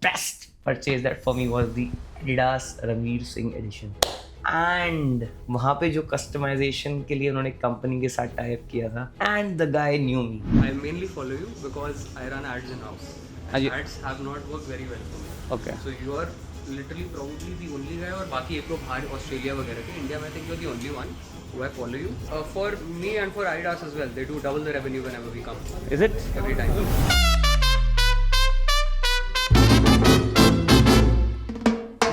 best purchase that for me was the Adidas Ranveer Singh edition. And वहाँ पे जो customization के लिए उन्होंने कंपनी के साथ टाइप किया था and the guy new me. I mainly follow you because I run ads in house. And ads have not worked very well for me. Okay. So you are literally probably the only guy, और बाकी एक लोग बाहर Australia वगैरह के, India में I think you're the only one who I follow you. For me and for Adidas as well, they do double the revenue whenever we come. Is it? Every time.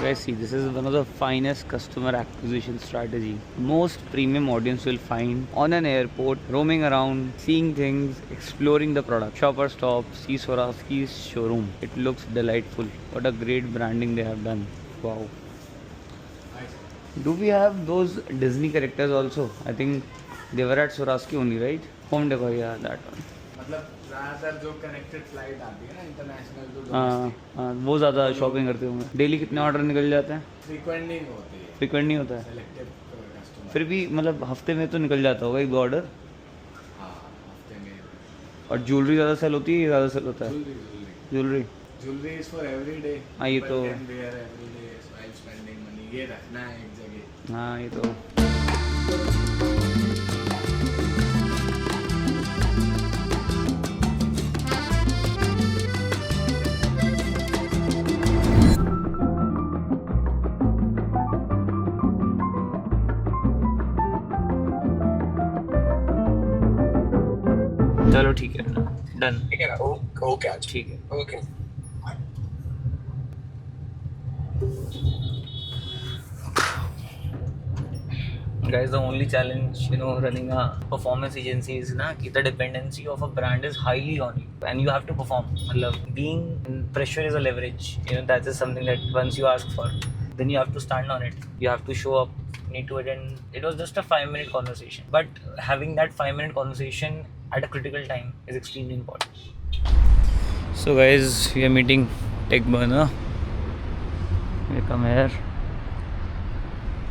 Guys, see, this is one of the finest customer acquisition strategy. Most premium audience will find on an airport, roaming around, seeing things, exploring the product. Shopper stop, see Swarovski's showroom. It looks delightful. What a great branding they have done. Wow. Do we have those Disney characters also? I think they were at Swarovski only, right? Home decor, yeah, that one. मतलब ज़्यादातर जो connected flight आती है ना international जो हाँ, वो ज़्यादा शॉपिंग करते होंगे. डेली कितने ऑर्डर निकल जाते हैं? फ्रीक्वेंट नहीं होती है, फ्रीक्वेंट नहीं होता है. Selective customer. फिर भी मतलब हफ्ते में तो निकल जाता होगा एक दो ऑर्डर. हाँ हफ्ते में. और ज्वेलरी ज़्यादा सेल होती है, ज़्यादा सेल होता है jewellery jewellery. Is for every day. हाँ, ये तो. Wear every day while spending money, ये रखना है एक जगह. हाँ, ये तो. चलो ठीक है, डन. ठीक है ना. ओके आज. ठीक है. Okay. Guys, the only challenge, running a performance agency is the dependency of a brand is highly on you, and you have to perform. Being pressure is a leverage. That is something that once you ask for, then you have to stand on it. You have to show up. Need to attend. It was just a 5-minute conversation, but having that 5-minute conversation at a critical time is extremely important. So, guys, we are meeting Tech Burner. We come here.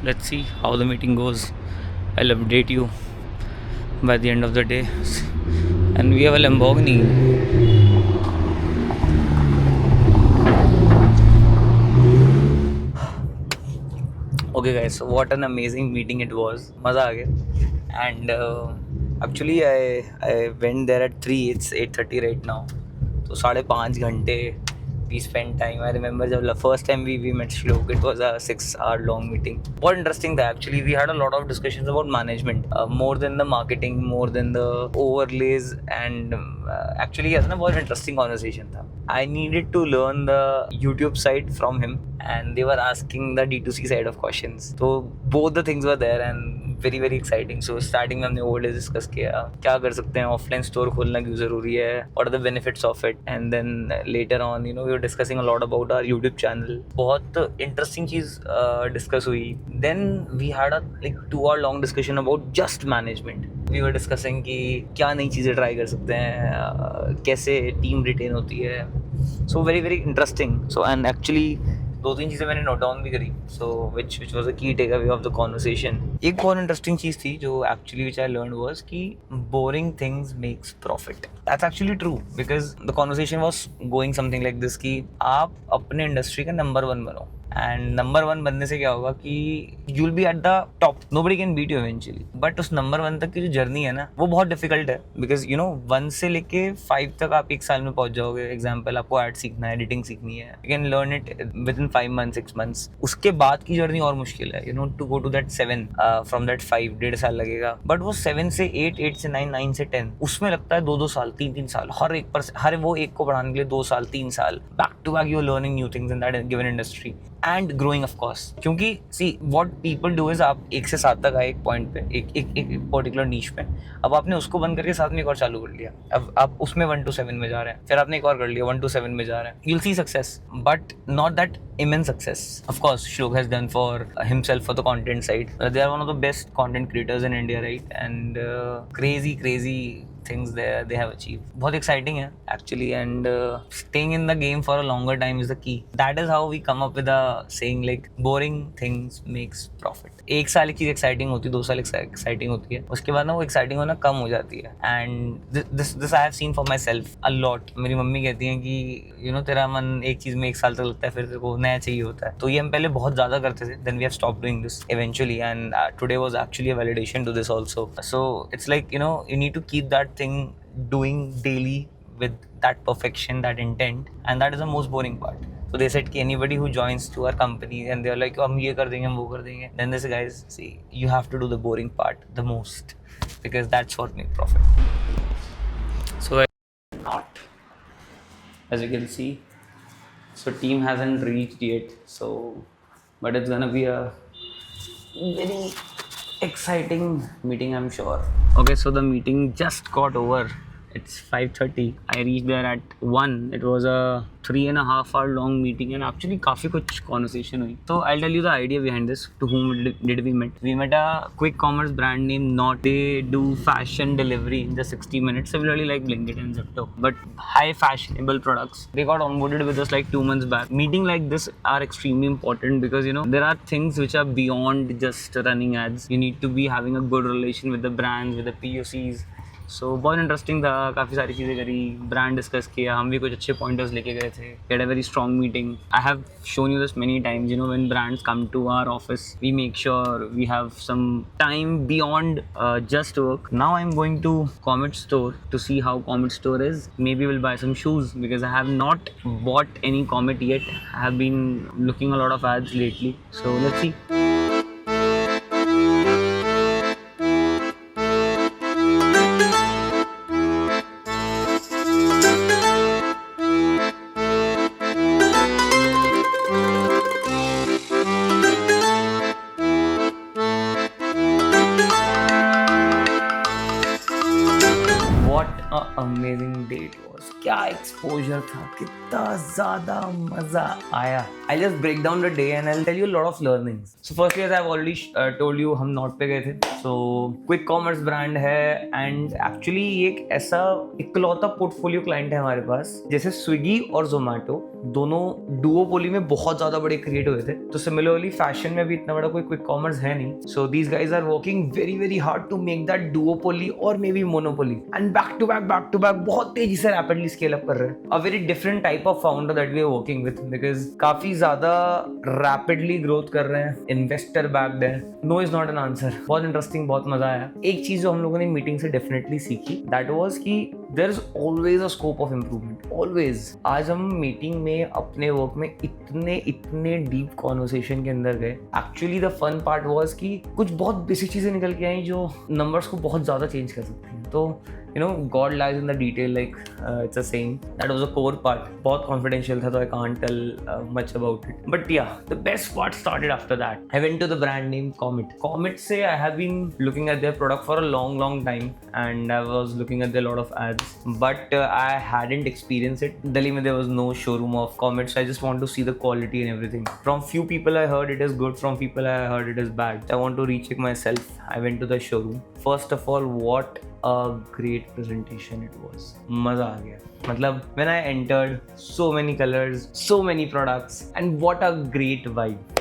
Let's see how the meeting goes. I'll update you by the end of the day. And we have a Lamborghini. Okay guys, so what an amazing meeting it was. Maza aa gaya. And actually I went there at 3. It's 8:30 right now. So 5.5 घंटे we spent time. I remember the first time we met Shlok, it was a 6-hour long meeting. What interesting that actually we had a lot of discussions about management, more than the marketing, more than the overlays, and actually yeah, बहुत interesting conversation था. I needed to learn the YouTube side from him, and they were asking the D2C side of questions. So both the things were there and very very exciting. So starting में हमने overlays discuss किया, क्या कर सकते हैं, offline store खोलना क्यों ज़रूरी है, what are the benefits of it, and then later on we were discussing a lot about our YouTube channel. बहुत interesting चीज़ discuss हुई. Then we had a 2-hour long discussion about just management. We were discussing कि क्या नई चीज़ें try कर सकते हैं, कैसे team retain होती है. So very very interesting. So and actually 2-3 चीज़ें मैंने नोट डाउन भी करी. So which was a key takeaway of the conversation. एक बहुत इंटरेस्टिंग चीज़ थी जो actually which I learned was कि boring things makes profit. That's actually true because the conversation was going something like this कि आप अपने इंडस्ट्री का number 1 बनो. एंड नंबर 1 बनने से क्या होगा कि you will be at the top. Nobody can beat you eventually. But उस नंबर 1 तक की जो जर्नी है ना, वो बहुत डिफिकल्ट है. बिकॉज 1 से लेके 5 तक आप 1 साल में पहुंच जाओगे. एग्जाम्पल, आपको एड सीखना है, एडिटिंग सीखनी है, you can learn it with in 5 months 6 months. उसके बाद की जर्नी और मुश्किल है. To go to that 7 from that 5 1.5 साल लगेगा. बट वो 7 से 8 8 से 9 9 से 10 उसमें लगता है 2 साल 3 साल. हर वो एक को बढ़ाने के लिए 2 साल 3 साल back to back. You are learning new things in that given industry and growing of course. क्योंकि see what people do is, आप 1 से 7 तक आए एक पॉइंट पे, एक पर्टिकुलर नीश पे. अब आपने उसको बंद करके साथ में एक और चालू कर लिया. अब आप उसमें 1 to 7 में जा रहे हैं. फिर आपने एक और कर लिया, 1 to 7 में जा रहे हैं. you'll see success but not that immense success. Of course Shlok has done for himself for the content side. They are one of the best content creators in India, right? And crazy things they have achieved. बहुत exciting है actually, and staying in the game for a longer time is the key. That is how we come up with a saying like boring things makes profit. एक साल एक चीज़ exciting होती है, 2 साल exciting होती है, उसके बाद ना वो exciting होना कम हो जाती है. And this I have seen for myself a lot. मेरी मम्मी कहती हैं कि you know तेरा मन एक चीज़ में 1 साल तक लगता है, फिर तेरे को नया चाहिए होता है. तो ये हम पहले बहुत ज़्यादा करते थे. Then we have stopped doing this eventually, and today was actually a validation to this also. So it's like, you know, you need to keep that thing doing daily with that perfection, that intent, and that is the most boring part. So they said कि anybody who joins to our company and they're like हम ये कर देंगे, हम वो कर देंगे, then this guys, see, you have to do the boring part the most, because that's what makes profit. So not, as you can see, so team hasn't reached yet, so but it's gonna be a very exciting meeting, I'm sure. Okay, so the meeting just got over. It's 5:30. I reached there at 1. It was a 3.5 hour long meeting, and actually काफ़ी कुछ conversation हुई. So I'll tell you the idea behind this. To whom did we met? We met a quick commerce brand named Not. They do fashion delivery in just 60 minutes, similarly like Blinkit and Zepto, but high fashionable products. They got onboarded with us like 2 months back. Meeting like this are extremely important because, you know, there are things which are beyond just running ads. You need to be having a good relation with the brands, with the POCs. So बहुत interesting था, काफ़ी सारी चीज़ें करी, brand discuss किया, हम भी कुछ अच्छे पॉइंटर्स लेके गए थे. We had a very strong meeting. I have shown you this many times. You know, when brands come to our office, we make sure we have some time beyond just work. Now I'm going to Comet Store to see how Comet Store is. Maybe we'll buy some shoes because I have not bought any Comet yet. I have been looking a lot of ads lately. So let's see. Amazing day it was. क्या exposure था, कितना ज्यादा मजा आया. I just break down the day and I tell you lot of learnings. So firstly, as I have already told you, हम नॉट पे गए थे. सो क्विक कॉमर्स ब्रांड है, एंड एक्चुअली ये एक ऐसा इकलौता पोर्टफोलियो क्लाइंट है हमारे पास. जैसे स्विगी और जोमेटो दोनों डुओपोली में बहुत ज्यादा बड़े क्रिएट हुए थे, तो सिमिलरली फैशन में भी इतना बड़ा कोई क्विक कॉमर्स है नहीं. So these guys are working very very hard to make that duopoly और may be monopoly, and back to back बहुत तेजी से रैपिडली स्केल अप कर रहे हैं. A very different type of founder that we are working with, because काफी ज्यादा rapidly growth कर रहे हैं, इन्वेस्टर बैक्ड है. No is not an answer. बहुत इंटरेस्टिंग, बहुत मजा आया. एक चीज जो हम लोगों ने मीटिंग से डेफिनेटली सीखी, दैट वाज कि there is always a scope of improvement, always. आज हम मीटिंग में अपने वर्क में इतने डीप कॉन्वर्सेशन के अंदर गए. Actually the fun part was कि कुछ बहुत बेसिक चीजें निकल के आई जो नंबर्स को बहुत ज्यादा चेंज कर सकती हैं. तो you know, God lies in the detail, like it's a saying. That was a core part. बहुत confidential था, so I can't tell much about it. But yeah, the best part started after that. I went to the brand name Comet. Comet से I have been looking at their product for a long time, and I was looking at their lot of ads, but I hadn't experienced it. Delhi में there was no showroom of Comet, so I just want to see the quality and everything. From few people I heard it is good, from people I heard it is bad. I want to recheck myself. I went to the showroom. First of all, what a great presentation it was. मजा आ गया. मतलब when I entered, so many colors, so many products, and what a great vibe.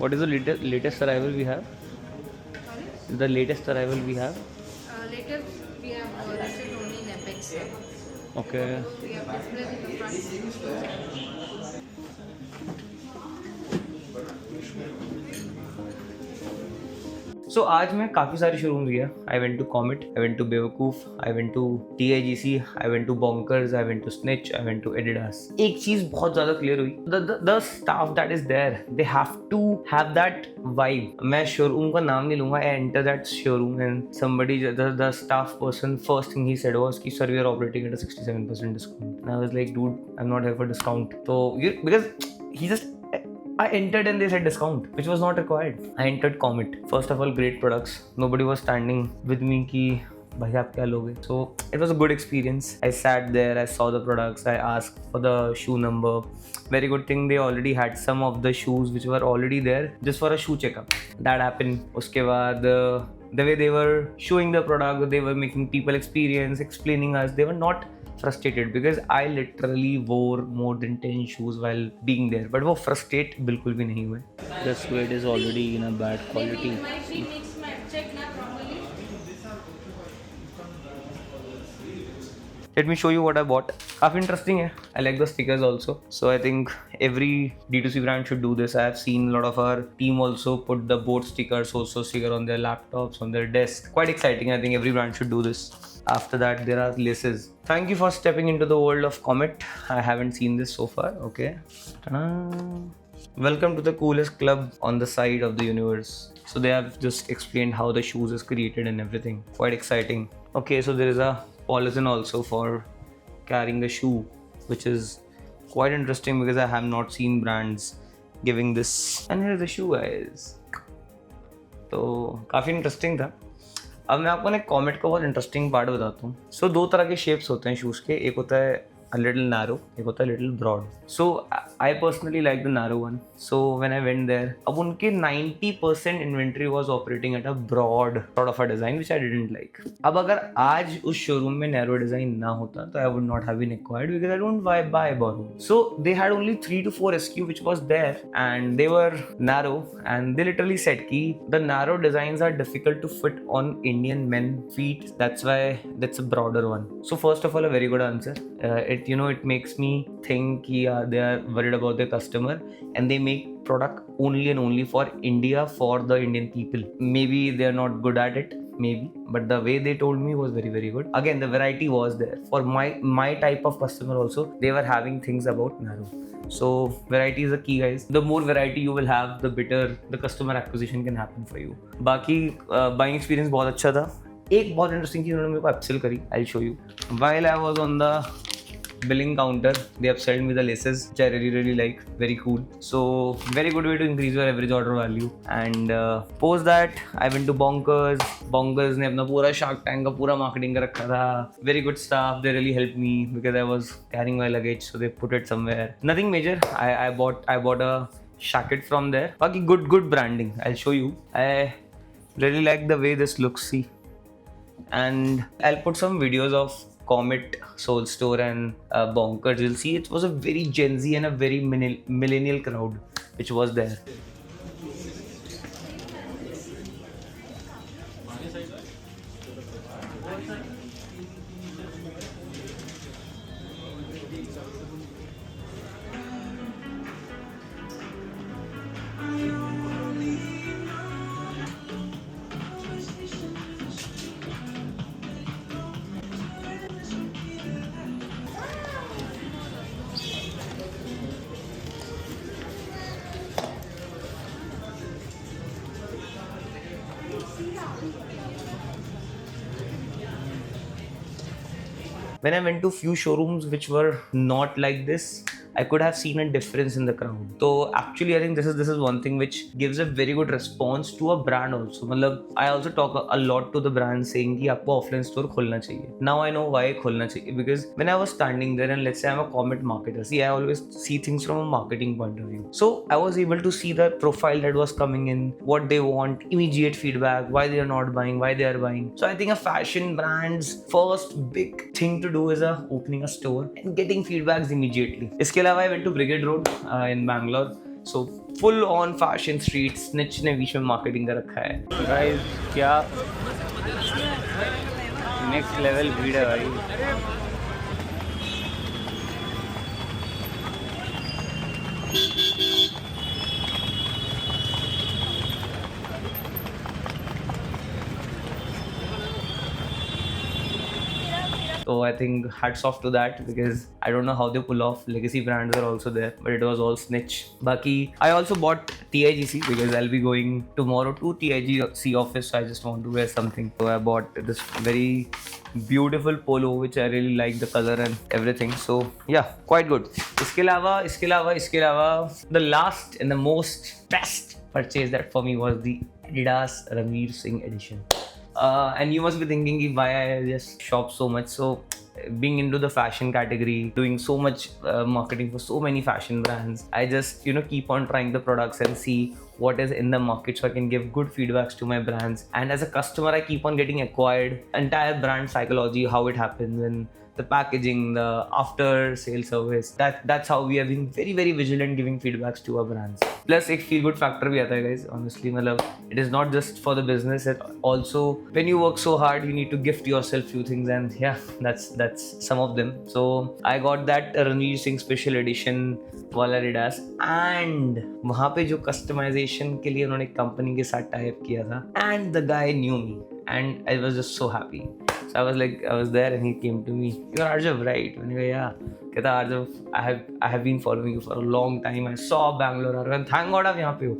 What is the latest arrival we have? Sorry? The latest arrival we have? Later we have listed only in Apex. Okay. We have displayed in the front. So आज मैं काफ़ी सारे showroom गया. I went to Comet, I went to बेवकूफ, I went to TIGC, I went to Bonkers, I went to Snitch, I went to Adidas. एक चीज़ बहुत ज़्यादा clear हुई. The staff that is there, they have to have that vibe. मैं showroom का नाम नहीं लूँगा. I enter that showroom and somebody, the staff person, first thing he said was कि sir we are operating at a 67% discount. And I was like, dude, I'm not here for discount. So because he just I entered and they said discount, which was not required. I entered Comet. First of all, great products. Nobody was standing with me कि भाई आप क्या लोगे. So it was a good experience. I sat there, I saw the products, I asked for the shoe number. Very good thing, they already had some of the shoes which were already there just for a shoe checkup. That happened. उसके बाद the way they were showing the product, they were making people experience, explaining us. They were not frustrated because I literally wore more than 10 shoes while being there, but वो frustrate बिल्कुल भी नहीं हुए. The suede is already in a bad quality. Let me show you what I bought. काफ़ी interesting है. I like the stickers also. So I think every D2C brand should do this. I have seen a lot of our team also put the boat stickers, also sticker on their laptops, on their desk. Quite exciting. I think every brand should do this. After that, there are laces. Thank you for stepping into the world of Comet. I haven't seen this so far. Okay. Ta-da. Welcome to the coolest club on the side of the universe. So they have just explained how the shoes is created and everything. Quite exciting. Okay, so there is a polythene also for carrying the shoe, which is quite interesting because I have not seen brands giving this. And here is the shoe, guys. तो काफ़ी interesting था. अब मैं आपको ना comet का बहुत interesting part बताता हूँ. सो दो तरह के शेप्स होते हैं शूज़ के. एक होता है a little narrow, एक होता है little broad. So I personally like the narrow one. So when I went there, अब उनके 90% inventory was operating at a broad sort of a design which I didn't like. अब अगर आज उस showroom में narrow design ना होता तो I would not have been acquired because I don't buy borrow. So they had only 3 to 4 SKU which was there and they were narrow and they literally said कि the narrow designs are difficult to fit on Indian men feet. That's why that's a broader one. So first of all, a very good answer. It makes me think they are worried about their customer and they make product only and only for India, for the Indian people. Maybe they are not good at it, maybe, but the way they told me was very, very good. Again, the variety was there for my type of customer also. They were having things about narrow. So variety is the key, guys. The more variety you will have, the better the customer acquisition can happen for you. बाकी buying experience बहुत अच्छा था. एक बहुत interesting चीज़ उन्होंने मेरे को upsell करी. I'll show you. While I was on the billing counter, they upsold me the laces, which I really like. Very cool. So very good way to increase your average order value. And post that I went to Bonkers. Bonkers ने अपना पूरा Shark Tank का पूरा marketing कर रखा था. Very good staff. They really helped me because I was carrying my luggage, so they put it somewhere. Nothing major. I bought a jacket from there. बाकी good branding. I'll show you. I really like the way this looks. See, and I'll put some videos of Comet, Soul Store and Bonkers. You'll see it was a very Gen Z and a very millennial crowd which was there. When I went to few showrooms which were not like this, I could have seen a difference in the crowd. So actually I think this is one thing which gives a very good response to a brand also. मतलब I also talk a lot to the brand saying कि आपको offline store खोलना चाहिए. Now I know why खोलना चाहिए because when I was standing there and let's say I'm a Comet marketer, see I always see things from a marketing point of view. So I was able to see the profile that was coming in, what they want, immediate feedback, why they are not buying, why they are buying. So I think a fashion brand's first big thing to do is opening a store and getting feedbacks immediately. इसके अलावा I went to Brigade Road in Bangalore. So full on fashion street, Snitch ने बीच में marketing का रखा है. Guys, क्या next level भीड़ है भाई. So I think hats off to that, because I don't know how they pull off. Legacy brands are also there, but it was all snitch. Baki, I also bought TIGC because I'll be going tomorrow to TIGC office. So I just want to wear something. So I bought this very beautiful polo which I really like the color and everything. So yeah, quite good. इसके अलावा the last and the most best purchase that for me was the Adidas Ranveer Singh edition. And you must be thinking why I just shop so much. So being into the fashion category, doing so much marketing for so many fashion brands, I just keep on trying the products and see what is in the market so I can give good feedbacks to my brands. And as a customer, I keep on getting acquired entire brand psychology, how it happens, and the packaging, the after sale service. That's how we have been very very vigilant giving feedbacks to our brands. Plus एक feel good factor भी आता है guys. Honestly, मतलब it is not just for the business. It also when you work so hard, you need to gift yourself few things, and yeah, that's some of them. So I got that Ranveer Singh special edition वाला Adidas, and वहाँ पे जो customization के लिए उन्होंने company के साथ tie up किया था, and the guy knew me, and I was just so happy. So I was there and he came to me. You're Arjav, right? मैंने कहा yeah. कहता Arjav, I have been following you for a long time. I saw Bangalore Arjav. Thank God आप यहाँ पे हो.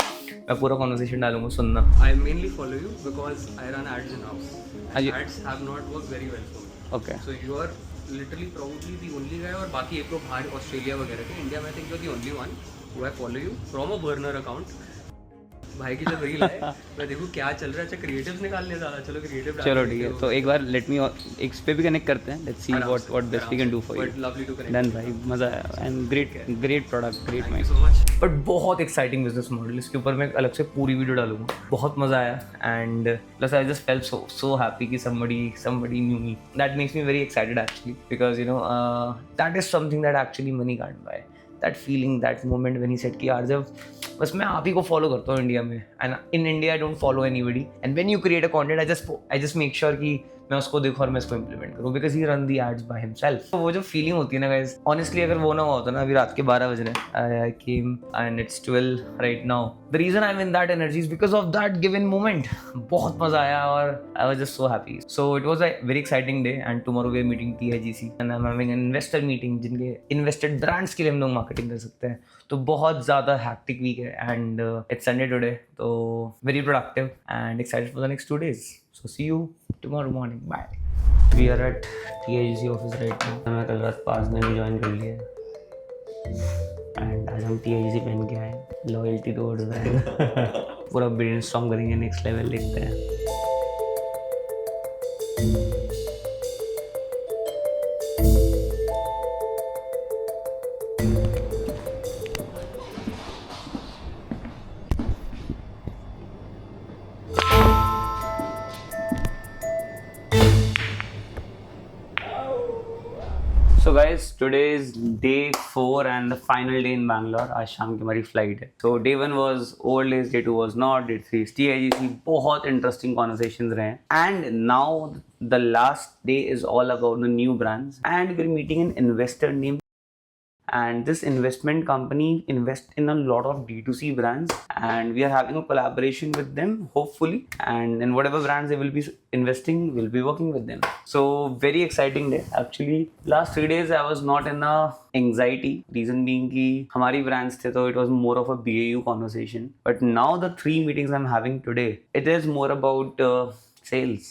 मैं पूरा conversation डालूंगा, सुनना. I mainly follow you because I run ads in house. Ads have not worked very well for me. Okay. So you are literally probably the only guy, और बाकी एक लोग बाहर ऑस्ट्रेलिया वगैरह के, इंडिया में I think you're the only one who I follow you from a burner account. भाई की जब रील आए मैं देखूँ क्या चल रहा है. अच्छा क्रिएटिव्स निकाल लिया ज़्यादा. चलो क्रिएटिव. चलो ठीक है, तो एक बार लेट मी इस पे भी कनेक्ट करते हैं. Let's see what best we can do for you. But lovely to connect. Done भाई, मज़ा आया and great product, great mind. So much. But बहुत एक्साइटिंग बिजनेस मॉडल, इसके ऊपर मैं अलग से पूरी वीडियो डालूंगा. बहुत मजा आया, and plus I just felt so happy कि somebody knew me. That makes me very excited actually, because that is something that actually money can't buy. That feeling, that moment when he said कि Arjav, बस मैं आप ही को follow करता हूँ India में, and in India I don't follow anybody, and when you create a content I just make sure कि मैं उसको देखूँ और मैं इसको इम्प्लीमेंट करूँ, because he run the ads by himself. तो वो जो फीलिंग होती है ना गाइस, ऑनेस्टली अगर वो ना होता ना, अभी रात के 12 बज रहे हैं, I came and it's 12 right now. The reason I am in that energy is because of that given moment. बहुत मजा आया और I was just so happy. So it was a very exciting day, and tomorrow we are meeting TIGC and I am having an investor meeting, जिनके invested brands के लिए हम लोग marketing कर सकते हैं. तो बहुत ज़्यादा हैक्टिक वीक है, एंड इट्स संडे टुडे, तो very productive and excited for the next 2 days. So see you tomorrow morning. Bye. We are at TIGC office right now. मैं कल रात 5 दिन भी ज्वाइन कर लिया है, एंड आज हम TIGC पहन के आए. Loyalty towards brand. पूरा ब्रेनस्टॉर्म करेंगे, नेक्स्ट लेवल देखते हैं. So guys, today is day 4 and the final day in Bangalore. आज शाम की हमारी फ्लाइट है. So day 1 was old days, day 2 was not, day 3 is TIGC. बहुत interesting conversations रहे हैं. And now the last day is all about the new brands, and we're meeting an investor named, and this investment company invests in a lot of D2C brands, and we are having a collaboration with them hopefully, and in whatever brands they will be investing, we'll be working with them. So very exciting day actually. Last 3 days I was not in a anxiety, reason being कि हमारी brands थे, तो it was more of a BAU conversation. But now the 3 meetings I'm having today, it is more about sales.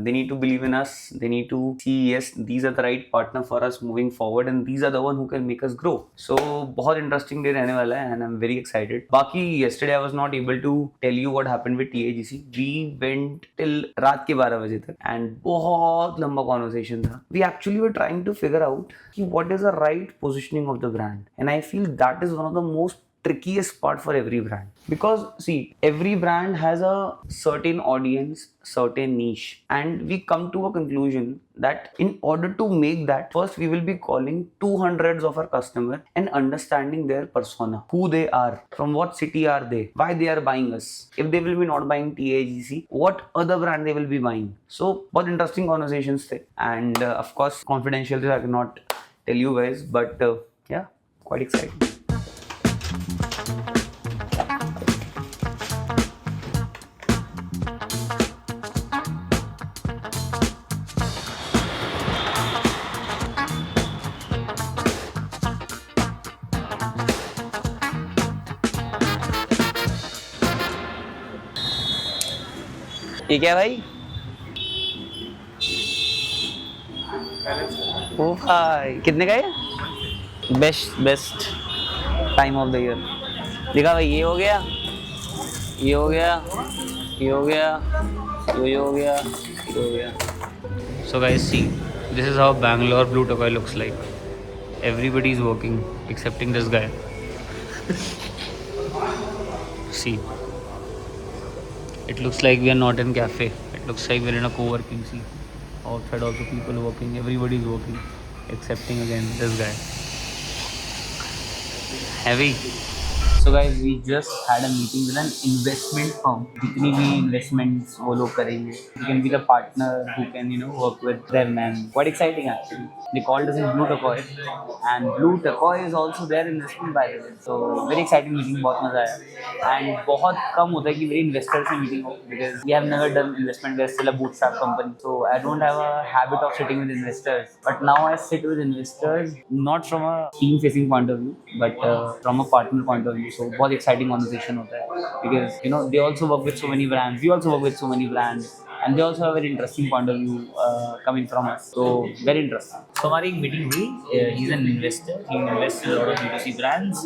They need to believe in us. They need to see, yes, these are the right partner for us moving forward, and these are the one who can make us grow. So बहुत interesting day रहने वाला है, and I'm very excited. बाकी yesterday I was not able to tell you what happened with TIGC. We went till रात के 12 बजे तक, and बहुत लंबा conversation था. We actually were trying to figure out कि what is the right positioning of the brand, and I feel that is one of the most trickiest part for every brand, because see, every brand has a certain audience, certain niche, and we come to a conclusion that in order to make that, first we will be calling 200s of our customer and understanding their persona, who they are, from what city are they, why they are buying us. If they will be not buying TIGC, what other brand they will be buying. So बहुत interesting conversations थे, and of course confidential, I cannot tell you guys, but yeah, quite exciting. ये क्या भाई? ओ भाई कितने का है? Best time of the year. देखा भाई, ये हो गया, ये हो गया, ये हो गया, ये हो गया, ये हो गया। So guys, see, this is how Bangalore Blue Tokai looks like. Everybody is working excepting this guy. See, it looks like we are not in cafe. It looks like we're in a co-working. See, outside also people working. Everybody is working excepting again this guy. Heavy. So guys, we just had a meeting with an investment firm. जितनी भी investments वो लोग करेंगे, you can be the partner who can work with them, and quite exciting actually. They called us in Blue Tokai, and Blue Tokai is also their investment by the way. So very exciting meeting, बहुत मजा आया. And बहुत कम होता है कि मेरी investors से meeting हो, because we have never done investment. We are still a bootstrap company, so I don't have a habit of sitting with investors. But now I sit with investors, not from a team-facing point of view, but from a partner point of view. So बहुत exciting conversation होता है, because they also work with so many brands, we also work with so many brands, and they also have a very interesting point of view coming from us. So very interesting. So हमारी एक meeting हुई. He's an investor. He invests in a lot of B2C brands.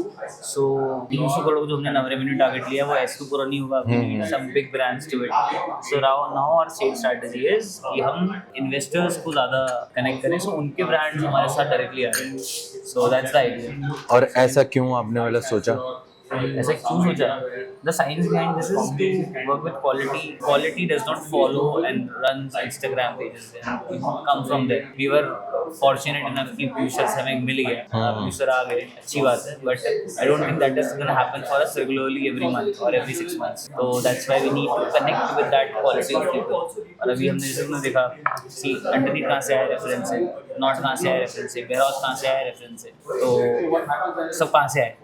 So 300 crore जो हमने revenue target लिया वो ऐसे तो पूरा नहीं होगा. We need some big brands to it. So now our sales strategy is कि हम investors को ज़्यादा connect करें, so उनके brands हमारे साथ directly आए. So that's the idea. और ऐसा क्यों आपने वाला सोचा? ऐसा क्यों सोचा? The science behind this is to work with quality. Quality does not follow and runs Instagram pages. We come from there. We were fortunate enough कि producers हमें मिल गए, producer आ गए, अच्छी बात है. But I don't think that is going to happen for us regularly every month or every 6 months. So that's why we need to connect with that quality of people. और अभी हमने जैसे देखा, see underneath कहाँ से आया reference है, not कहाँ से आया रेफरेंस है, वेयरहाउस कहाँ से आया रेफरेंस है, तो सब कहाँ से आए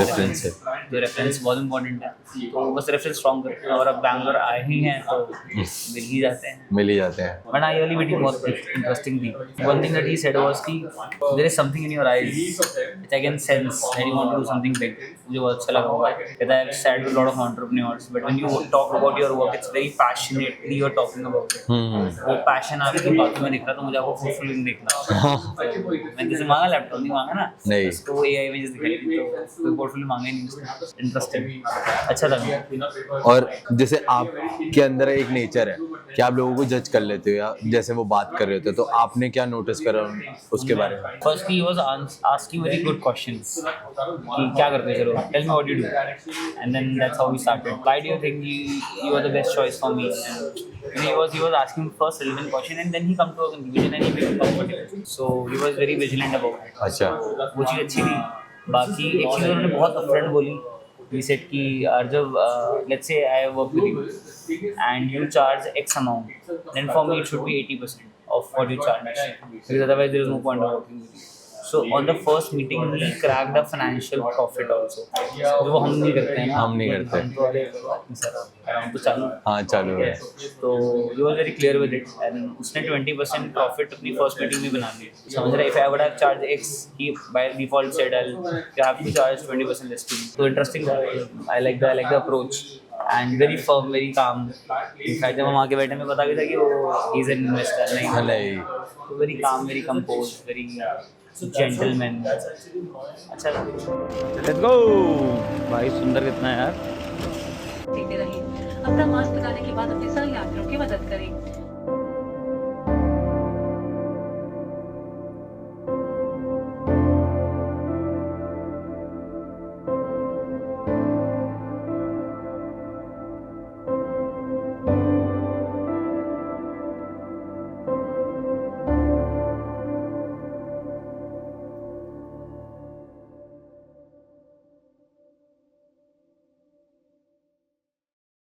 रेफरेंस है. तो रेफरेंस बहुत इंपॉर्टेंट है. तो बस रेफरेंस स्ट्रॉन्ग करते हैं, और अब बैंगलोर आए ही हैं तो मिल ही जाते हैं. मिल ही जाते हैं. बट आई वाली मीटिंग बहुत इंटरेस्टिंग थी. One thing that he said was कि there is something in your eyes which I can sense that you want to do something big. मुझे बहुत अच्छा लगा. कहता है I have sat with lot of entrepreneurs, but when you talk about your work it's very passionately you are talking about it. वो passion आपकी बातों में दिख रहा, तो मुझे आपको फुलफिलिंग देखना. मैंने जैसे मांगा लैपटॉप नहीं मांगा ना, नहीं. उसको एआई में जैसे दिखाई दी, तो कोई पोर्टफोलियो मांगा ही नहीं. इंटरेस्टिंग, अच्छा लगा. और जैसे आपके अंदर एक नेचर है कि आप लोगों को जज कर लेते हो, या जैसे वो बात कर रहे होते, तो आपने क्या नोटिस करा उसके बारे में? Firstly, he was asking very good questions. कि क्या करते हो, चलो tell me what you do, and then that's how we started. Why do you think you are the best choice for me? And he was asking first relevant question, and then he come to a conclusion and he became comfortable. So he was very vigilant about it. अच्छा. वो चीज़ अच्छी थी. बाकी एक चीज़ उन्होंने बहुत upfront बोली. He said कि Arjav, let's say I work with you and you charge X amount, then for me it should be 80% of what you charge, because otherwise there is no point of working with you. So on the first meeting we cracked a financial profit also, जो वो हम नहीं करते हैं ना. हम नहीं करते. हम तो अरे सर तो चालू. हाँ चालू है. तो he was very clear with it, and उसने 20% profit अपनी first meeting में बना ली. समझ रहा है, if I would have charged X, he by default said I'll have to charge 20% less to me. So interesting. I like the approach. And very firm, very calm. In fact, जब हम आके बैठे हमें पता भी था कि वो he's an investor. नहीं. तो very calm, very composed, very gentleman. अच्छा लगा. Let's go. भाई सुंदर कितना है यार. देते रहिए. अपना मास्क लगाने के बाद अपने सही यात्रियों की मदद करें.